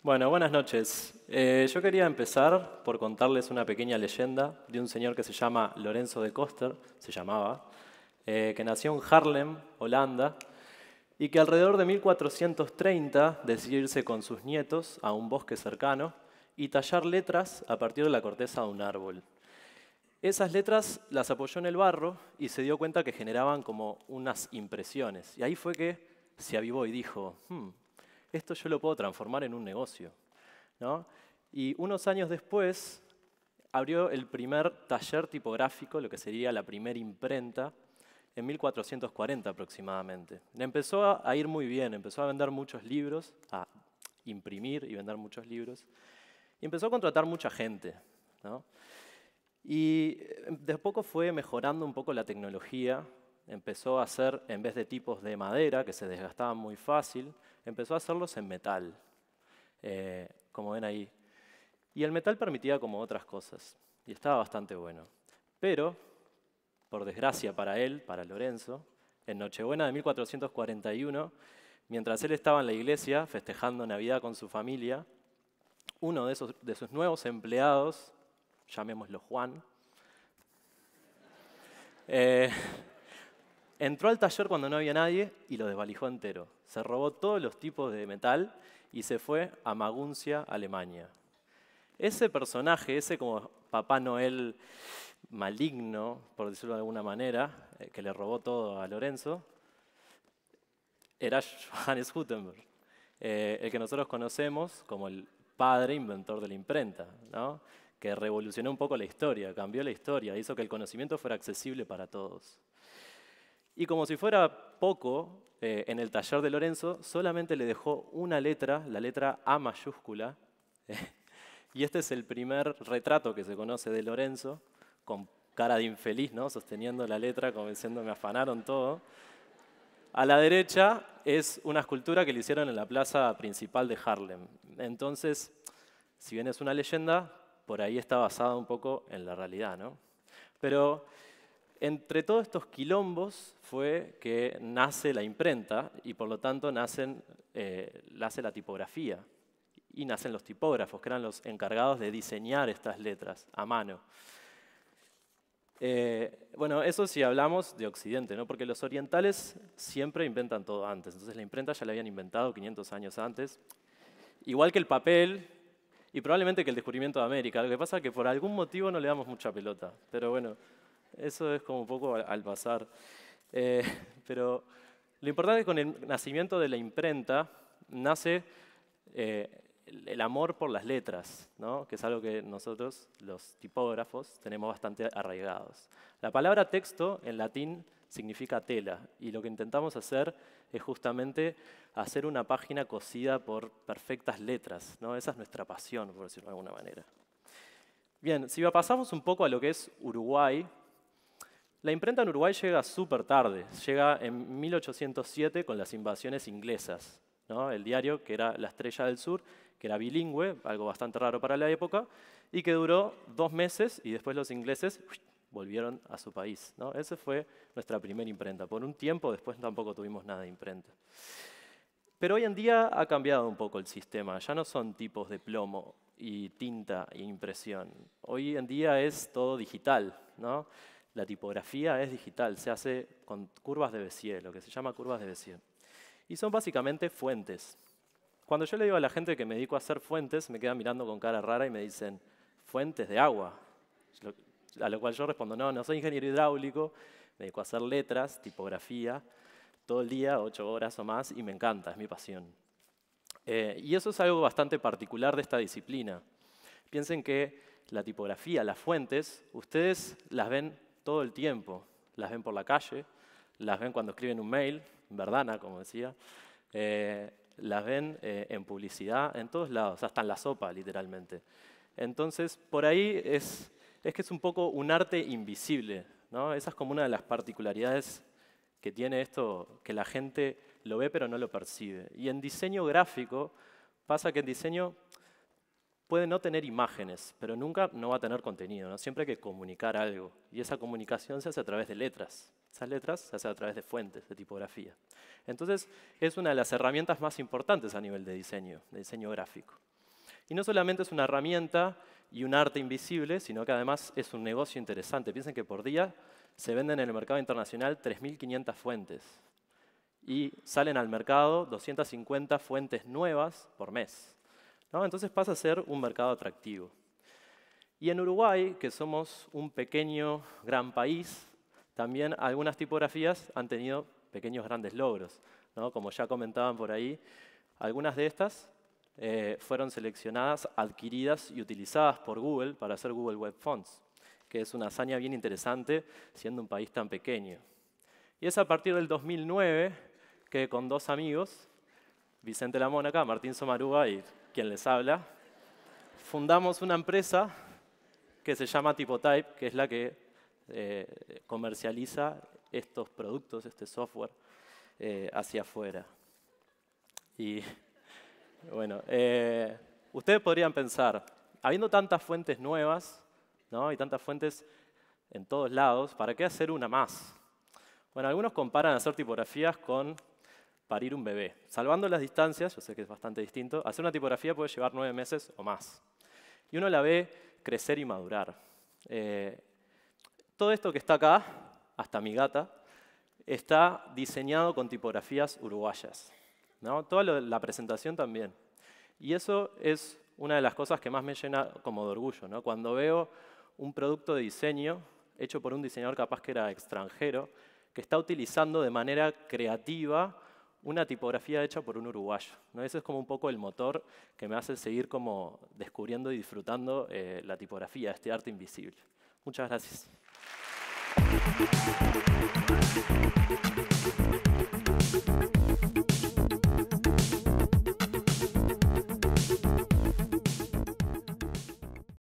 Bueno, buenas noches. Yo quería empezar por contarles una pequeña leyenda de un señor que se llama Lorenzo de Coster, se llamaba, que nació en Haarlem, Holanda, y que alrededor de 1430 decidió irse con sus nietos a un bosque cercano y tallar letras a partir de la corteza de un árbol. Esas letras las apoyó en el barro y se dio cuenta que generaban como unas impresiones. Y ahí fue que se avivó y dijo, esto yo lo puedo transformar en un negocio, ¿no? Y unos años después abrió el primer taller tipográfico, lo que sería la primera imprenta, en 1440 aproximadamente. Le empezó a ir muy bien, empezó a vender muchos libros, a imprimir y vender muchos libros, y empezó a contratar mucha gente, ¿no? Y de a poco fue mejorando un poco la tecnología, empezó a hacer, en vez de tipos de madera, que se desgastaban muy fácil, empezó a hacerlos en metal, como ven ahí. Y el metal permitía como otras cosas, y estaba bastante bueno. Pero, por desgracia para él, para Lorenzo, en Nochebuena de 1441, mientras él estaba en la iglesia festejando Navidad con su familia, uno de sus nuevos empleados, llamémoslo Juan, eh, entró al taller cuando no había nadie y lo desvalijó entero. Se robó todos los tipos de metal y se fue a Maguncia, Alemania. Ese personaje, ese como Papá Noel maligno, por decirlo de alguna manera, que le robó todo a Lorenzo, era Johannes Gutenberg, el que nosotros conocemos como el padre inventor de la imprenta, ¿no? Que revolucionó un poco la historia, cambió la historia, hizo que el conocimiento fuera accesible para todos. Y como si fuera poco, en el taller de Lorenzo solamente le dejó una letra, la letra A mayúscula, y este es el primer retrato que se conoce de Lorenzo, con cara de infeliz, ¿no? Sosteniendo la letra, como diciendo me afanaron todo. A la derecha es una escultura que le hicieron en la plaza principal de Haarlem. Entonces, si bien es una leyenda, por ahí está basada un poco en la realidad, ¿no? Pero entre todos estos quilombos fue que nace la imprenta y por lo tanto nace la tipografía y nacen los tipógrafos, que eran los encargados de diseñar estas letras a mano. Bueno, eso si hablamos de Occidente, ¿no? Porque los orientales siempre inventan todo antes. Entonces la imprenta ya la habían inventado 500 años antes. Igual que el papel y probablemente que el descubrimiento de América. Lo que pasa es que por algún motivo no le damos mucha pelota. Pero bueno, eso es como un poco al pasar. Pero lo importante es que con el nacimiento de la imprenta nace el amor por las letras, ¿no? Que es algo que nosotros, los tipógrafos, tenemos bastante arraigados. La palabra texto en latín significa tela, y lo que intentamos hacer es justamente hacer una página cosida por perfectas letras, ¿no? Esa es nuestra pasión, por decirlo de alguna manera. Bien, si pasamos un poco a lo que es Uruguay, la imprenta en Uruguay llega súper tarde, llega en 1807 con las invasiones inglesas, ¿no? El diario, que era La Estrella del Sur, que era bilingüe, algo bastante raro para la época, y que duró 2 meses y después los ingleses volvieron a su país, ¿no? Esa fue nuestra primera imprenta. Por un tiempo después tampoco tuvimos nada de imprenta. Pero hoy en día ha cambiado un poco el sistema, ya no son tipos de plomo y tinta e impresión. Hoy en día es todo digital, ¿no? La tipografía es digital, se hace con curvas de Bézier, lo que se llama curvas de Bézier. Y son básicamente fuentes. Cuando yo le digo a la gente que me dedico a hacer fuentes, me quedan mirando con cara rara y me dicen, ¿fuentes de agua? A lo cual yo respondo, no, no soy ingeniero hidráulico, me dedico a hacer letras, tipografía, todo el día, 8 horas o más, y me encanta, es mi pasión. Y eso es algo bastante particular de esta disciplina. Piensen que la tipografía, las fuentes, ustedes las ven todo el tiempo. Las ven por la calle, las ven cuando escriben un mail, verdana, como decía, las ven en publicidad, en todos lados, hasta en la sopa, literalmente. Entonces, por ahí es que es un poco un arte invisible, ¿no? Esa es como una de las particularidades que tiene esto, que la gente lo ve pero no lo percibe. Y en diseño gráfico pasa que en diseño puede no tener imágenes, pero nunca no va a tener contenido, ¿no? Siempre hay que comunicar algo. Y esa comunicación se hace a través de letras. Esas letras se hacen a través de fuentes, de tipografía. Entonces, es una de las herramientas más importantes a nivel de diseño gráfico. Y no solamente es una herramienta y un arte invisible, sino que además es un negocio interesante. Piensen que por día se venden en el mercado internacional 3.500 fuentes y salen al mercado 250 fuentes nuevas por mes, ¿no? Entonces pasa a ser un mercado atractivo. Y en Uruguay, que somos un pequeño, gran país, también algunas tipografías han tenido pequeños, grandes logros, ¿no? Como ya comentaban por ahí, algunas de estas fueron seleccionadas, adquiridas y utilizadas por Google para hacer Google Web Fonts, que es una hazaña bien interesante siendo un país tan pequeño. Y es a partir del 2009 que con dos amigos, Vicente La Mónaca, Martín Somaruga y quien les habla, fundamos una empresa que se llama Typotype, que es la que comercializa estos productos, este software, hacia afuera. Y bueno, ustedes podrían pensar, habiendo tantas fuentes nuevas, ¿no? Y tantas fuentes en todos lados, ¿para qué hacer una más? Bueno, algunos comparan hacer tipografías con parir un bebé. Salvando las distancias, yo sé que es bastante distinto, hacer una tipografía puede llevar 9 meses o más. Y uno la ve crecer y madurar. Todo esto que está acá, hasta mi gata, está diseñado con tipografías uruguayas, ¿no? Toda la presentación también. Y eso es una de las cosas que más me llena como de orgullo, ¿no? Cuando veo un producto de diseño hecho por un diseñador capaz que era extranjero, que está utilizando de manera creativa una tipografía hecha por un uruguayo, ¿no? Ese es como un poco el motor que me hace seguir como descubriendo y disfrutando la tipografía, este arte invisible. Muchas gracias.